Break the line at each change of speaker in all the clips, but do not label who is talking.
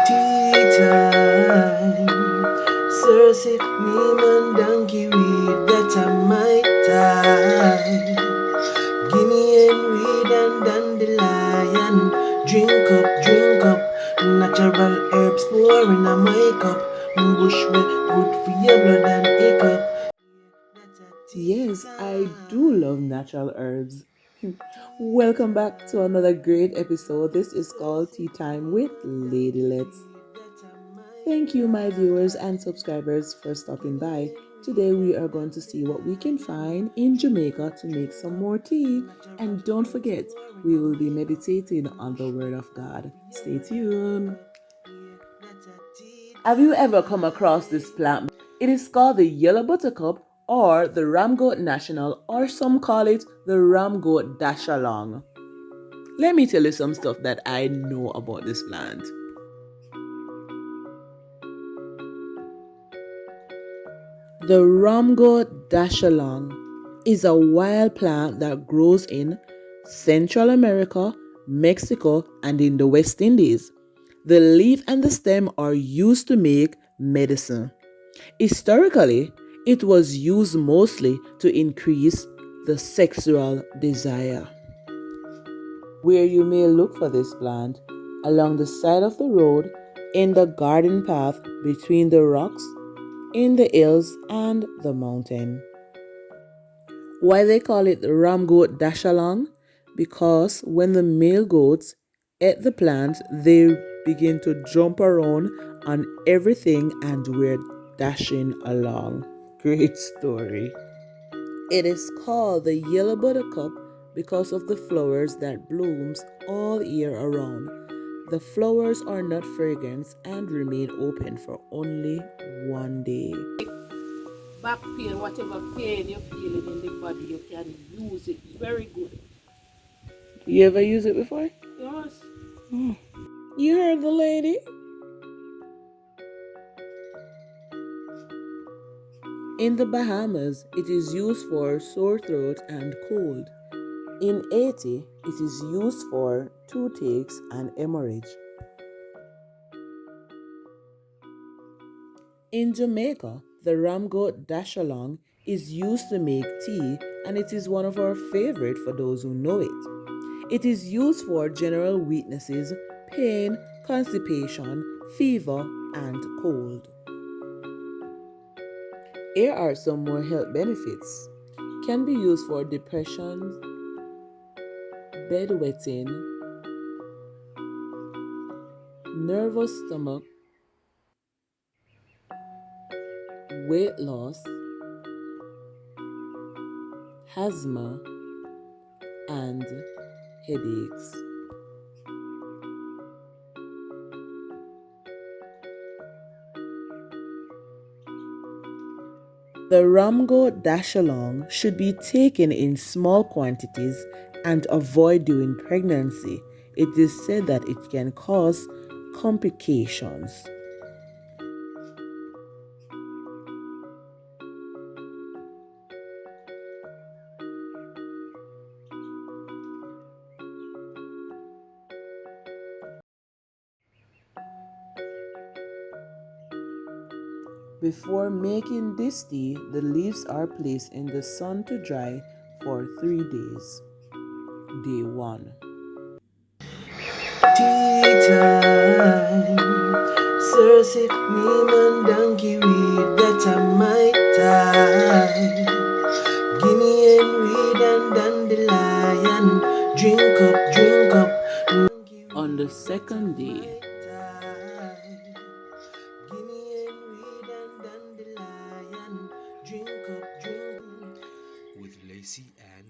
Tea time. Cersei, me man donkey weed, that's a my time. Gimme and weed and dandelion. Drink up, natural herbs pouring a my cup. Bush way good for your blood and hiccup.
Yes, I do love natural herbs. Welcome back to another great episode. This is called Tea Time with Lady Let's. Thank you, my viewers and subscribers, for stopping by. Today, we are going to see what we can find in Jamaica to make some more tea. And don't forget, we will be meditating on the Word of God. Stay tuned. Have you ever come across this plant? It is called the yellow buttercup or the Ramgoat National, or some call it the Ramgoat Dash-Along. Let me tell you some stuff that I know about this plant. The Ramgoat Dash-Along is a wild plant that grows in Central America, Mexico, and in the West Indies. The leaf and the stem are used to make medicine. Historically, it was used mostly to increase the sexual desire. Where you may look for this plant: along the side of the road, in the garden path, between the rocks, in the hills, and the mountain. Why they call it Ramgoat Dash-Along? Because when the male goats ate the plant, they begin to jump around on everything and were dashing along. Great story. It is called the yellow buttercup because of the flowers that blooms all year around. The flowers are not fragrant and remain open for only one day.
Back pain, whatever pain you're feeling in the body, you can use it very good.
You ever use it before?
Yes.
You heard the lady? In the Bahamas, it is used for sore throat and cold. In Haiti, it is used for toothaches and hemorrhage. In Jamaica, the Ramgoat Dash-Along is used to make tea, and it is one of our favorite for those who know it. It is used for general weaknesses, pain, constipation, fever, and cold. Here are some more health benefits. Can be used for depression, bedwetting, nervous stomach, weight loss, asthma, and headaches. The Ramgoat Dash-Along should be taken in small quantities and avoid during pregnancy. It is said that it can cause complications. Before making this tea, the leaves are placed in the sun to dry for 3 days. Day 1.
Tea time. Cersei, me man donkey weed, that's a my time. Gimme and weed and dandelion. Drink up.
On the second day,
With Lacey and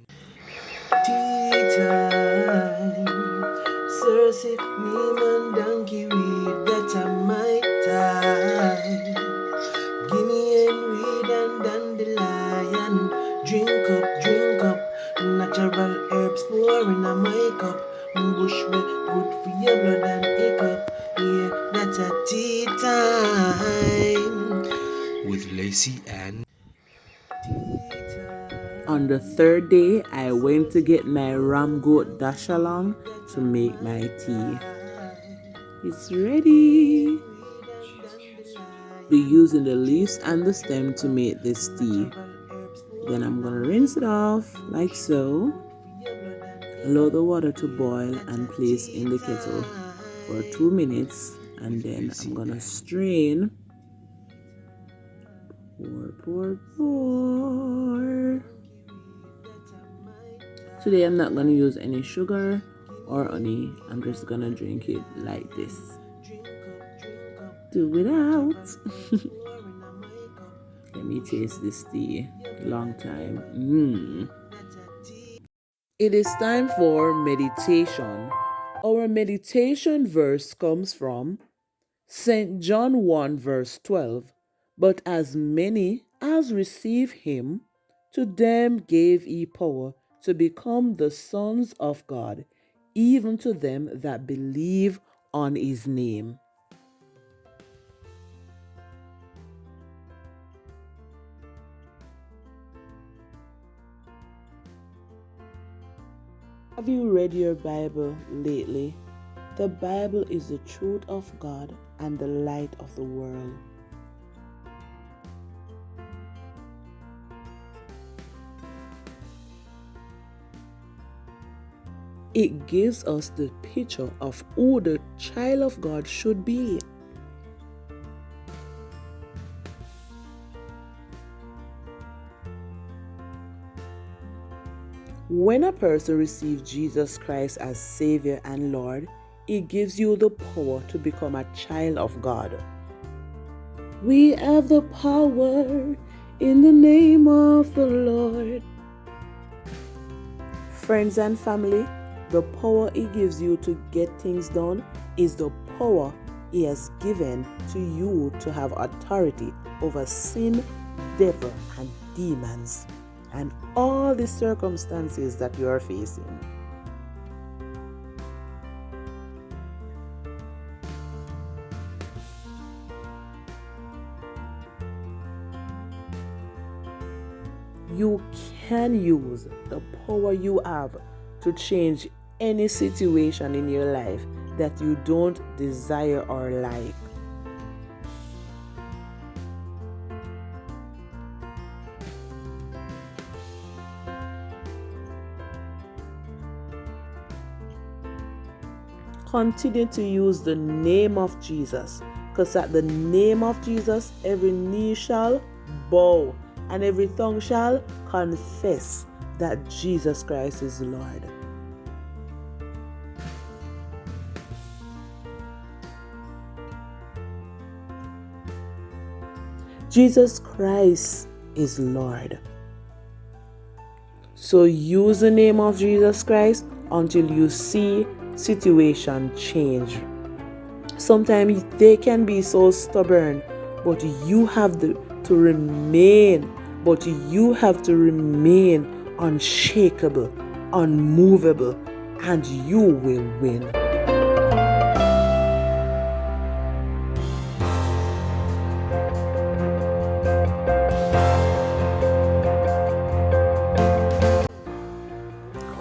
tea time. Cersei, me man donkey weed, that's a my time. Gimme and weed and dandelion. Drink up, natural herbs pouring a my cup. Bush way good for your blood and hiccup. Yeah, that's a tea time. With Lacey and
on the third day, I went to get my Ramgoat Dash-Along to make my tea. It's ready. Be using the leaves and the stem to make this tea. Then I'm gonna rinse it off like so. Allow the water to boil and place in the kettle for 2 minutes, and then I'm gonna strain. Pour. Today I'm not gonna use any sugar or honey. I'm just gonna drink it like this. Do it out. Let me taste this tea. Long time. It is time for meditation. Our meditation verse comes from St. John 1 verse 12. But as many as receive him, to them gave he power to become the sons of God, even to them that believe on his name. Have you read your Bible lately? The Bible is the truth of God and the light of the world. It gives us the picture of who the child of God should be. When a person receives Jesus Christ as Savior and Lord, it gives you the power to become a child of God. We have the power in the name of the Lord. Friends and family, the power He gives you to get things done is the power He has given to you to have authority over sin, devil, and demons, and all the circumstances that you are facing. You can use the power you have to change any situation in your life that you don't desire or like. Continue to use the name of Jesus, because at the name of Jesus, every knee shall bow and every tongue shall confess that Jesus Christ is Lord. Jesus Christ is Lord. So use the name of Jesus Christ until you see situation change. Sometimes they can be so stubborn, but you have to remain unshakable, unmovable, and you will win.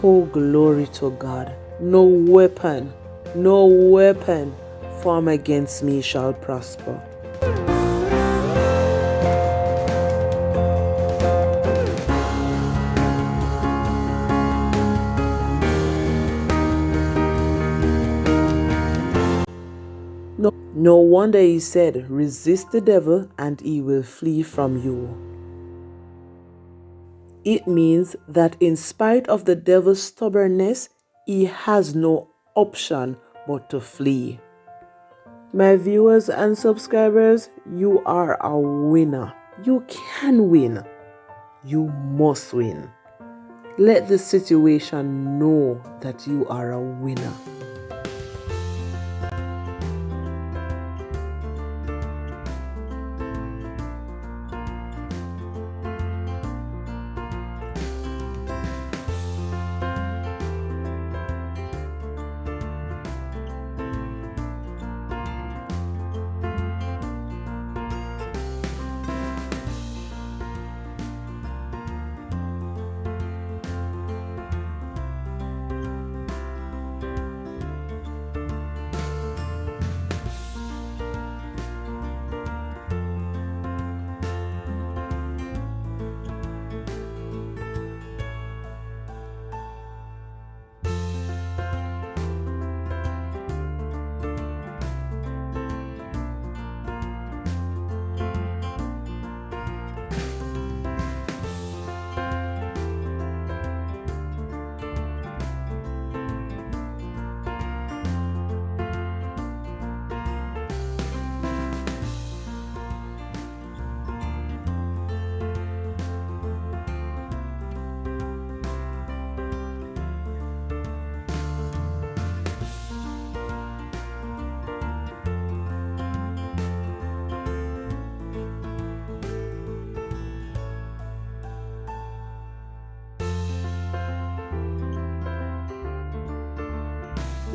Oh, glory to God. No weapon formed against me shall prosper. No wonder He said, resist the devil and he will flee from you. It means that in spite of the devil's stubbornness, he has no option but to flee. My viewers and subscribers, you are a winner. You can win. You must win. Let the situation know that you are a winner.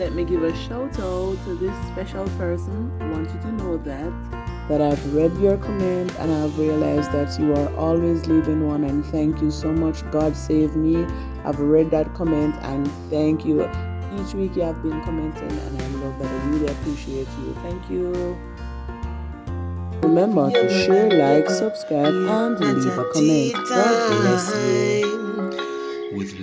let me give a shout out to this special person. I want you to know that I've read your comment and I've realized that you are always leaving one, and thank you so much. God save me. I've read that comment and thank you. Each week you have been commenting and I love that. I really appreciate you. Thank you. Remember to share, like, subscribe, and leave a comment. God bless you.
With